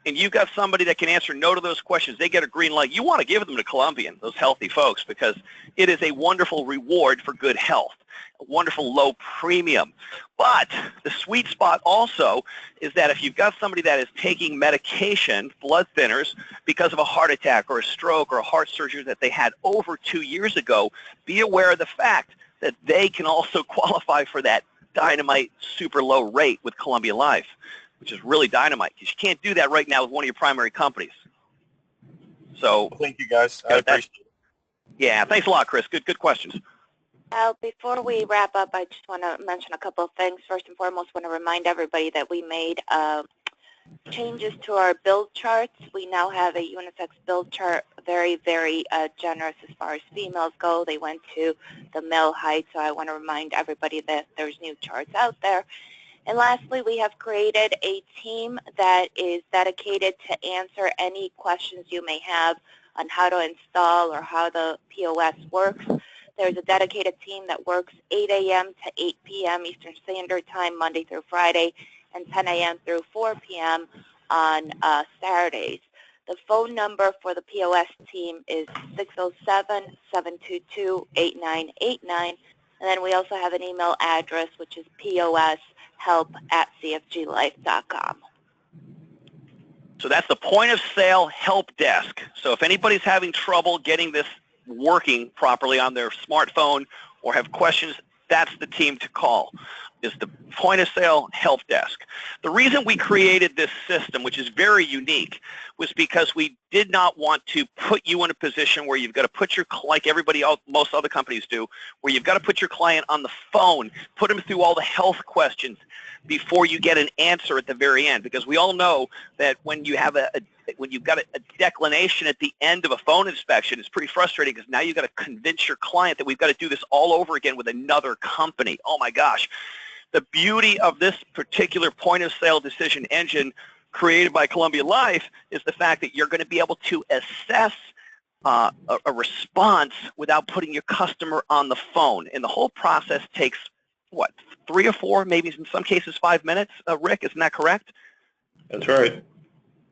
and you've got somebody that can answer no to those questions, they get a green light, you want to give them to Columbian, those healthy folks, because it is a wonderful reward for good health, a wonderful low premium. But the sweet spot also is that if you've got somebody that is taking medication, blood thinners, because of a heart attack or a stroke or a heart surgery that they had over 2 years ago, be aware of the fact that they can also qualify for that dynamite super low rate with Columbia Life, which is really dynamite, because you can't do that right now with one of your primary companies. So Thank you, guys. I appreciate it. yeah, thanks a lot, Chris. Good questions. Before we wrap up, I just want to mention a couple of things. First and foremost, want to remind everybody that we made changes to our build charts. We now have a unisex build chart, very, very generous as far as females go. They went to the male height, so I want to remind everybody that there's new charts out there. And lastly, we have created a team that is dedicated to answer any questions you may have on how to install or how the POS works. There's a dedicated team that works 8 a.m. to 8 p.m. Eastern Standard Time, Monday through Friday, and 10 a.m. through 4 p.m. on Saturdays. The phone number for the POS team is 607-722-8989. And then we also have an email address, which is poshelp@cfglife.com. So that's the point of sale help desk. So if anybody's having trouble getting this working properly on their smartphone or have questions, that's the team to call, is the point of sale help desk. The reason we created this system, which is very unique, was because we did not want to put you in a position where you've got to put your, like everybody else, most other companies do, where you've got to put your client on the phone, put them through all the health questions before you get an answer at the very end. Because we all know that when you have when you've got a declination at the end of a phone inspection, it's pretty frustrating, because now you've got to convince your client that we've got to do this all over again with another company. Oh my gosh. The beauty of this particular point of sale decision engine created by Columbia Life is the fact that you're going to be able to assess a response without putting your customer on the phone. And the whole process takes, what, 3 or 4, maybe in some cases 5 minutes, Rick, isn't that correct? That's right.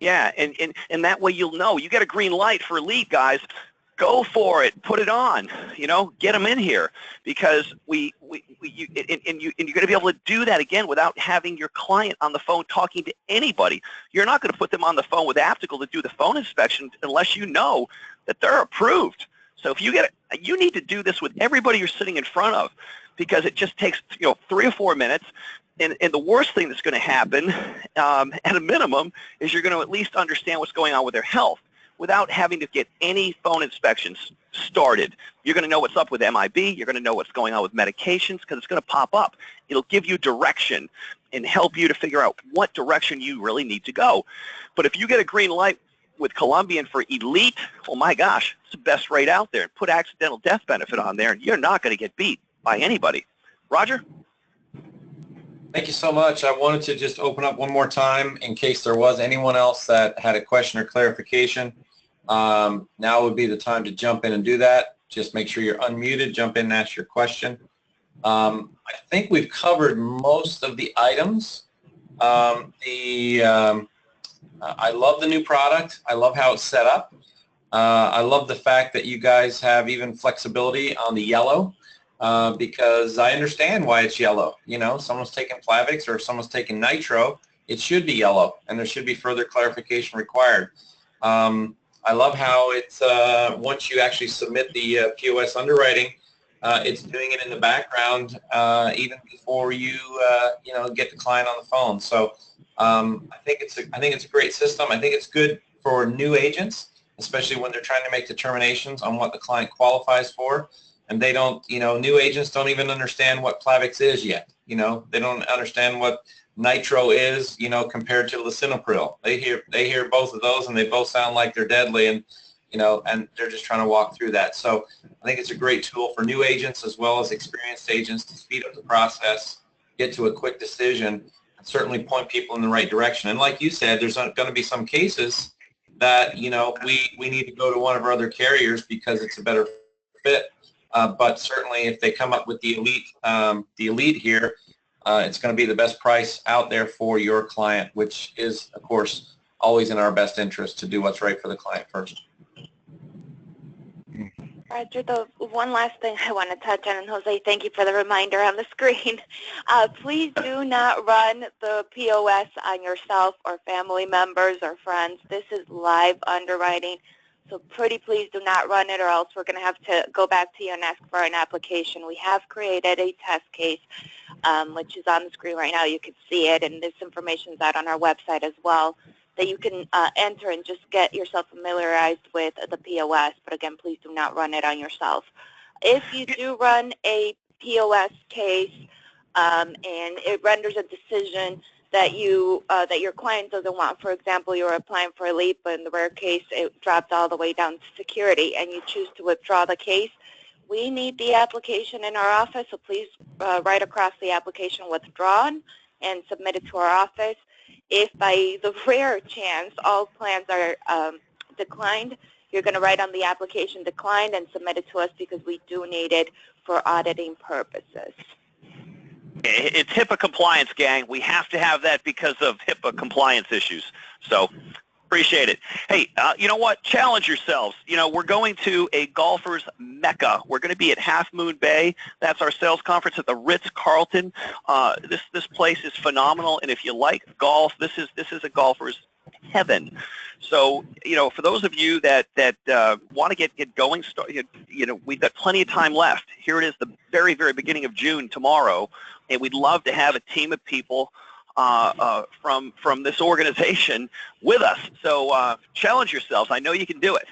Yeah, and that way you'll know. You get a green light for Elite, guys. Go for it. Put it on. You know, get them in here, because you're going to be able to do that again without having your client on the phone talking to anybody. You're not going to put them on the phone with Aptical to do the phone inspection unless you know that they're approved. So if you you need to do this with everybody you're sitting in front of, because it just takes 3 or 4 minutes. And the worst thing that's going to happen, at a minimum, is you're going to at least understand what's going on with their health without having to get any phone inspections started. You're going to know what's up with MIB. You're going to know what's going on with medications, because it's going to pop up. It'll give you direction and help you to figure out what direction you really need to go. But if you get a green light with Columbian for Elite, oh my gosh, it's the best rate out there. Put accidental death benefit on there, and you're not going to get beat by anybody. Roger? Thank you so much. I wanted to just open up one more time in case there was anyone else that had a question or clarification. Now would be the time to jump in and do that. Just make sure you're unmuted, jump in and ask your question. I think we've covered most of the items. I love the new product. I love how it's set up. I love the fact that you guys have even flexibility on the yellow. Because I understand why it's yellow. Someone's taking Plavix or if someone's taking Nitro, it should be yellow, and there should be further clarification required. I love how it's, once you actually submit the POS underwriting, it's doing it in the background even before you, get the client on the phone. So I think it's a great system. I think it's good for new agents, especially when they're trying to make determinations on what the client qualifies for. And they don't, new agents don't even understand what Plavix is yet. They don't understand what Nitro is, compared to lisinopril. They hear both of those, and they both sound like they're deadly, and and they're just trying to walk through that. So I think it's a great tool for new agents as well as experienced agents to speed up the process, get to a quick decision, and certainly point people in the right direction. And like you said, there's going to be some cases that we need to go to one of our other carriers because it's a better fit. But certainly, if they come up with the elite here, it's going to be the best price out there for your client, which is, of course, always in our best interest to do what's right for the client first. Roger, the one last thing I want to touch on, and Jose, thank you for the reminder on the screen. Please do not run the POS on yourself or family members or friends. This is live underwriting, so pretty please do not run it, or else we're going to have to go back to you and ask for an application. We have created a test case, which is on the screen right now. You can see it, and this information is out on our website as well, that you can enter and just get yourself familiarized with the POS. But again, please do not run it on yourself. If you do run a POS case and it renders a decision that that your client doesn't want, for example, you're applying for a leap, but in the rare case it dropped all the way down to security, and you choose to withdraw the case, we need the application in our office, so please write across the application withdrawn and submit it to our office. If by the rare chance all plans are declined, you're going to write on the application declined and submit it to us, because we do need it for auditing purposes. It's HIPAA compliance, gang. We have to have that because of HIPAA compliance issues. So appreciate it. Hey, you know what? Challenge yourselves. You know, we're going to a golfer's mecca. We're going to be at Half Moon Bay. That's our sales conference at the Ritz-Carlton. This place is phenomenal, and if you like golf, this is a golfer's heaven. So, you know, for those of you that want to get going, you know, we've got plenty of time left. Here it is, the very, very beginning of June tomorrow, and we'd love to have a team of people from this organization with us. So challenge yourselves. I know you can do it.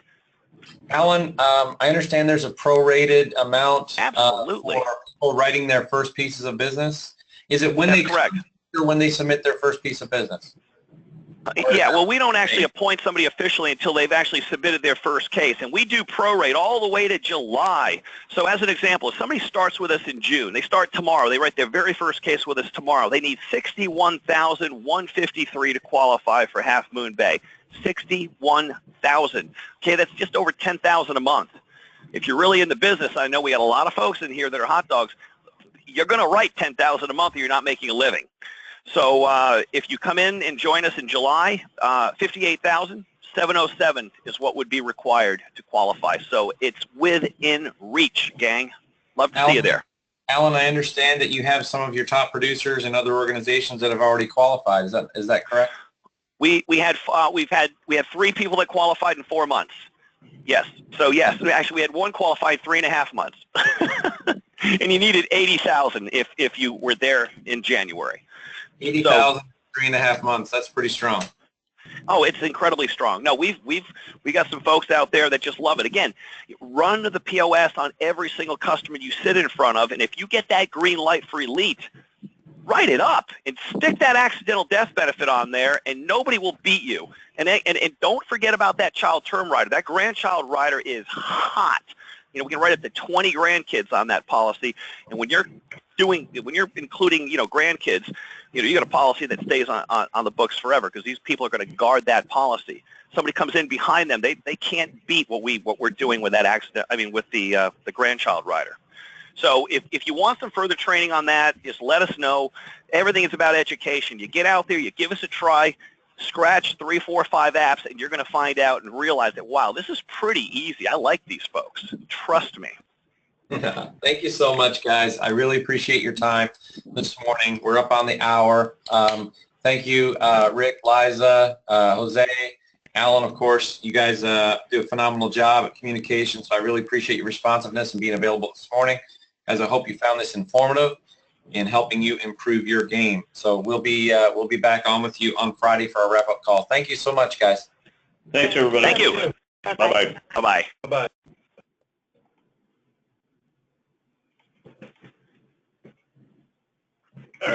Alan, I understand there's a prorated amount Absolutely. For people writing their first pieces of business. Is it when That's correct. Or when they submit their first piece of business? Yeah, well, we don't actually appoint somebody officially until they've actually submitted their first case, and we do prorate all the way to July. So as an example, if somebody starts with us in June, they start tomorrow, they write their very first case with us tomorrow, they need $61,153 to qualify for Half Moon Bay. $61,000. Okay, that's just over $10,000 a month. If you're really in the business, I know we got a lot of folks in here that are hot dogs, you're going to write $10,000 a month or you're not making a living. So if you come in and join us in July, $58,707 is what would be required to qualify. So it's within reach, gang. Love to see you there. Alan, I understand that you have some of your top producers and other organizations that have already qualified. Is that correct? We had 3 people that qualified in 4 months. Yes. So yes, actually we had one qualified 3.5 months, and you needed 80,000 if you were there in January. 80,000, 3.5 months. That's pretty strong. Oh, it's incredibly strong. No, we got some folks out there that just love it. Again, run the POS on every single customer you sit in front of, and if you get that green light for Elite, write it up and stick that accidental death benefit on there, and nobody will beat you. And don't forget about that child term rider. That grandchild rider is hot. You know, we can write up to 20 grandkids on that policy, and when you're including, you know, grandkids, you know, you got a policy that stays on the books forever, because these people are going to guard that policy. Somebody comes in behind them, they can't beat what we're doing with that accident. I mean, with the grandchild rider. So if you want some further training on that, just let us know. Everything is about education. You get out there, you give us a try, scratch 3, 4, 5 apps, and you're going to find out and realize that, wow, this is pretty easy. I like these folks. Trust me. Thank you so much, guys. I really appreciate your time this morning. We're up on the hour. Thank you, Rick, Liza, Jose, Alan, of course. You guys do a phenomenal job at communication, so I really appreciate your responsiveness and being available this morning. Guys, I hope you found this informative in helping you improve your game. So we'll be back on with you on Friday for our wrap-up call. Thank you so much, guys. Thanks, everybody. Thank you. Bye-bye. Bye-bye. Bye-bye.